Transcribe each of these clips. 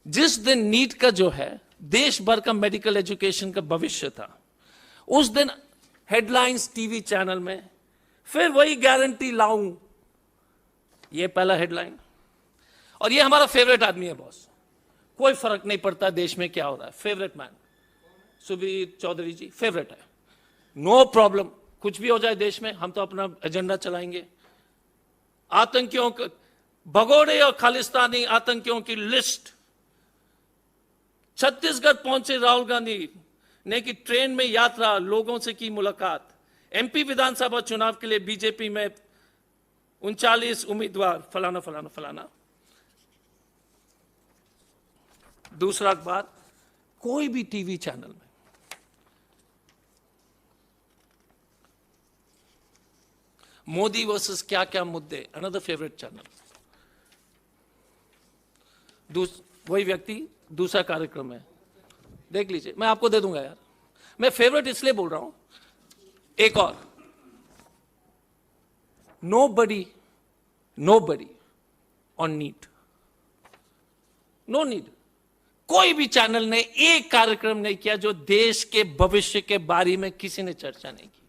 जिस दिन नीट का जो है देश भर का मेडिकल एजुकेशन का भविष्य था, उस दिन हेडलाइंस टीवी चैनल में, फिर वही गारंटी लाऊं, ये पहला हेडलाइन। और ये हमारा फेवरेट आदमी है बॉस, कोई फर्क नहीं पड़ता देश में क्या हो रहा है, फेवरेट मैन सुबीर चौधरी जी फेवरेट है, नो प्रॉब्लम, कुछ भी हो जाए देश में हम तो अपना एजेंडा चलाएंगे। आतंकियों का, भगोड़े और खालिस्तानी आतंकियों की लिस्ट, छत्तीसगढ़ पहुंचे राहुल गांधी ने की ट्रेन में यात्रा, लोगों से की मुलाकात, एमपी विधानसभा चुनाव के लिए बीजेपी में 39 उम्मीदवार, फलाना फलाना फलाना। दूसरा अखबार, कोई भी टीवी चैनल में मोदी वर्सेस क्या क्या मुद्दे, अनदर फेवरेट चैनल। वही व्यक्ति, दूसरा कार्यक्रम है, देख लीजिए, मैं आपको दे दूंगा यार, मैं फेवरेट इसलिए बोल रहा हूं। एक और, nobody on NEET, no need. कोई भी चैनल ने एक कार्यक्रम नहीं किया जो देश के भविष्य के बारे में किसी ने चर्चा नहीं की।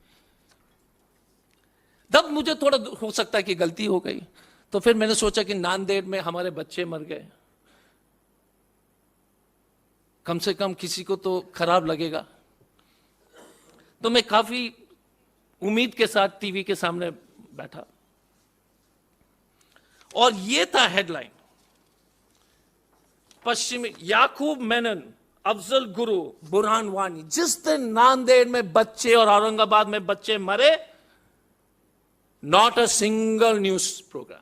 तब मुझे थोड़ा हो सकता है कि गलती हो गई, तो फिर मैंने सोचा कि नांदेड़ में हमारे बच्चे मर गए, कम से कम किसी को तो खराब लगेगा। तो मैं काफी उम्मीद के साथ टीवी के सामने बैठा और ये था हेडलाइन, पश्चिमी याकूब मेनन, अफजल गुरु, बुरहान वानी। जिस दिन नांदेड़ में बच्चे और औरंगाबाद में बच्चे मरे, not a single news programme.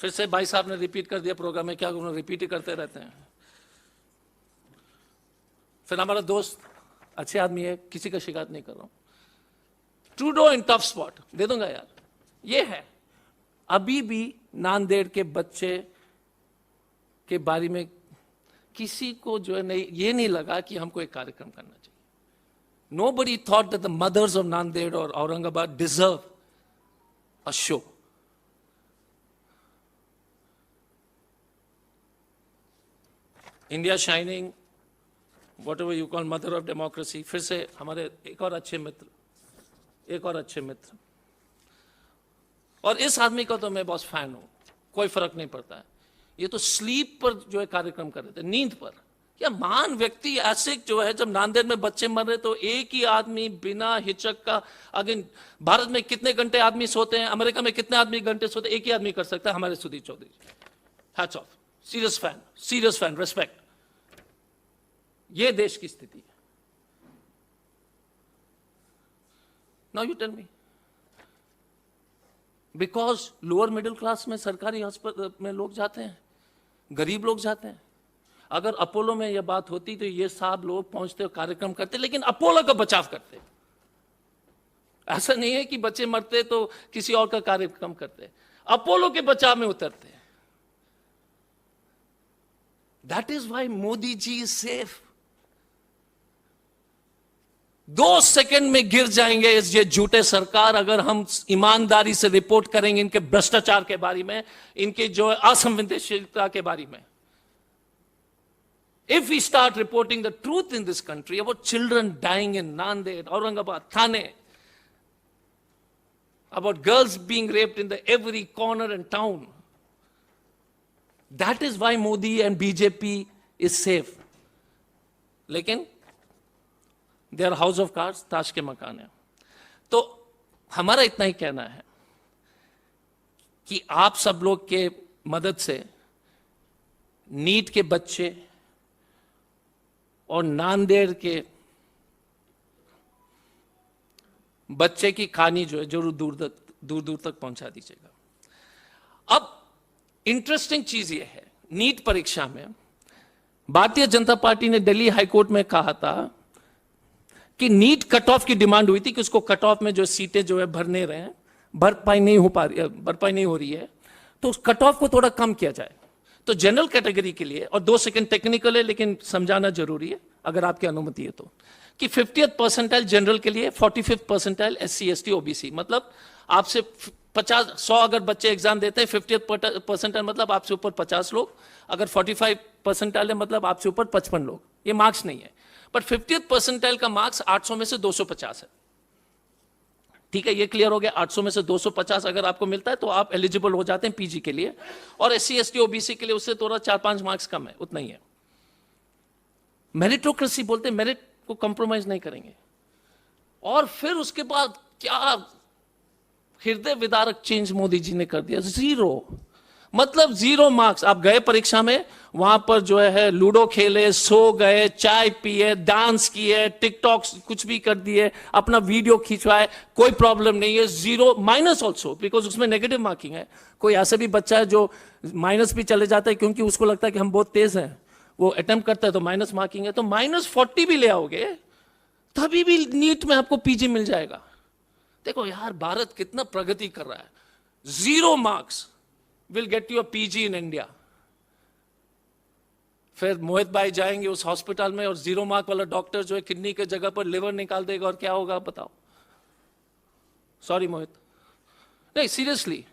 फिर से भाई साहब ने रिपीट कर दिया प्रोग्राम में, क्या उन्होंने रिपीट ही करते रहते हैं। फिर हमारा दोस्त अच्छे आदमी है, किसी का शिकायत नहीं कर रहा हूं, ट्रूडो इन टफ स्पॉट, दे दूंगा यार, ये है। अभी भी नांदेड़ के बच्चे के बारे में किसी को जो है नहीं, ये नहीं लगा कि हमको एक कार्यक्रम करना चाहिए। Nobody thought that the mothers of Nanded or Aurangabad deserve a show. India shining, whatever you call mother of democracy, फिर से हमारे एक और अच्छे मित्र, और इस आदमी का तो मैं बहुत फैन हूं, कोई फर्क नहीं पड़ता है। ये तो स्लीप पर जो है कार्यक्रम कर रहे थे, नींद पर। क्या महान व्यक्ति ऐसे जो है, जब नांदेड़ में बच्चे मर रहे तो एक ही आदमी बिना हिचक का, अगेन भारत में कितने घंटे आदमी सोते हैं, अमेरिका में कितने आदमी घंटे सोते हैं, एक ही आदमी कर सकता है, हमारे Sudhir Chaudhary. Hats off, serious fan, respect. ये देश की स्थिति है। Now you tell me, because lower middle class में सरकारी अस्पताल में लोग जाते हैं, गरीब लोग जाते हैं। अगर अपोलो में यह बात होती तो ये साहब लोग पहुंचते और कार्यक्रम करते, लेकिन अपोलो का बचाव करते। ऐसा नहीं है कि बच्चे मरते तो किसी और का कार्यक्रम करते, अपोलो के बचाव में उतरते। That is why Modi ji is safe. 2 second में गिर जाएंगे ये झूठे सरकार, अगर हम ईमानदारी से रिपोर्ट करेंगे इनके भ्रष्टाचार के बारे में, इनके जो असंवेदनशीलता के बारे में। If we start reporting the truth in this country about children dying in Nanded, Aurangabad, Thane, about girls being raped in the every corner and town, that is why Modi and BJP is safe. लेकिन they are house of cards, ताश के मकान है। तो हमारा इतना ही कहना है कि आप सब लोग के मदद से नीट के बच्चे और नांदेड़ के बच्चे की कहानी जो है जरूर दूर दूर तक पहुंचा दीजिएगा। अब इंटरेस्टिंग चीज ये है, नीट परीक्षा में भारतीय जनता पार्टी ने दिल्ली हाईकोर्ट में कहा था कि नीट कट ऑफ की डिमांड हुई थी कि उसको कट ऑफ में जो सीटें जो है भरने रहे हैं, भरपाई नहीं हो रही है, तो उस कट ऑफ को थोड़ा कम किया जाए। तो जनरल कैटेगरी के लिए, और 2 सेकंड टेक्निकल है लेकिन समझाना जरूरी है अगर आपकी अनुमति है तो, कि 50th परसेंटाइल जनरल के लिए, 45th percentile SC ST OBC, मतलब आपसे 100 अगर बच्चे एग्जाम देते हैं, 50th परसेंटाइल मतलब आपसे ऊपर 50 लोग, अगर 45 परसेंटाइल है मतलब आपसे ऊपर 55 लोग, ये मार्क्स नहीं है। बट 50th परसेंटाइल का मार्क्स 800 में से 250 है। ठीक है, ये क्लियर हो गया। 800 में से 250 अगर आपको मिलता है तो आप एलिजिबल हो जाते हैं पीजी के लिए, और SC ST OBC के लिए उससे थोड़ा 4-5 मार्क्स कम है, उतना ही है। मेरिटोक्रेसी बोलते हैं, मेरिट को कंप्रोमाइज नहीं करेंगे। और फिर उसके बाद क्या हृदय विदारक चेंज मोदी जी ने कर दिया, 0, मतलब 0 मार्क्स। आप गए परीक्षा में, वहां पर जो है लूडो खेले, सो गए, चाय पिए, डांस किए, टिकटॉक कुछ भी कर दिए, अपना वीडियो खिंचवाए, कोई प्रॉब्लम नहीं है। 0 माइनस ऑल्सो, बिकॉज उसमें नेगेटिव मार्किंग है। कोई ऐसा भी बच्चा है जो माइनस भी चले जाता है क्योंकि उसको लगता है कि हम बहुत तेज हैं, वो अटेम्प्ट करता है तो माइनस मार्किंग है, तो -40 भी ले आओगे तभी भी नीट में आपको पीजी मिल जाएगा। देखो यार, भारत कितना प्रगति कर रहा है। 0 marks will get you a PG in India. फिर मोहित भाई जाएंगे उस हॉस्पिटल में और 0 मार्क वाला डॉक्टर जो है किडनी के जगह पर लिवर निकाल देगा, और क्या होगा आप बताओ। सॉरी मोहित, नहीं सीरियसली,